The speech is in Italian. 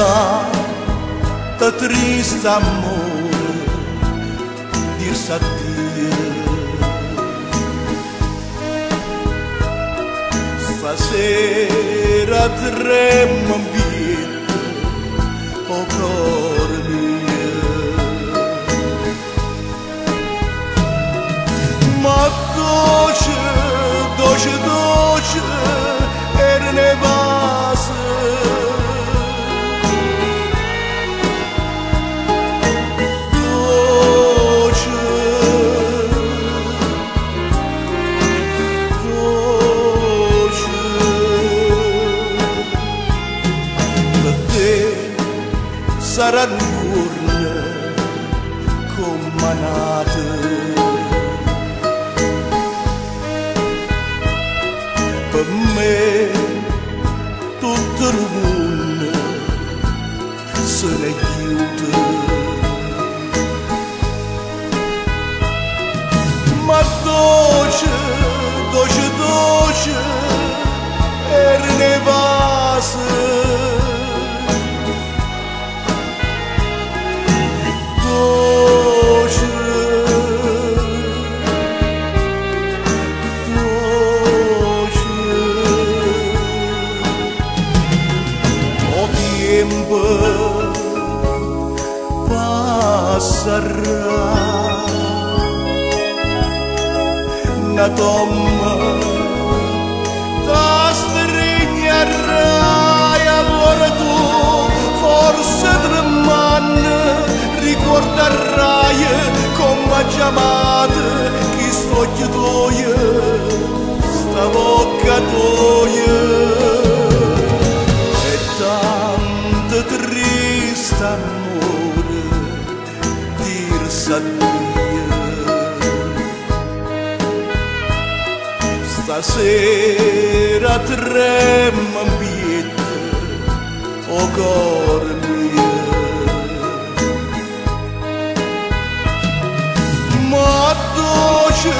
tanto triste amore dirsi addio. Stasera tremo in piedi o cuore mio, ma dolce, dolce, dolce era ne base. Sarà l'urna comandata, per me tutto il mondo se ne chiude, ma dolce, dolce, dolce era ne base. Passerà una tomba da stringherà e allora tu forse tremando ricorderai come chiamate chi st'occhio tuo sta bocca tua e tanto triste amore dirsi addio. Stasera tremo in piedi o cuore mio, ma dolce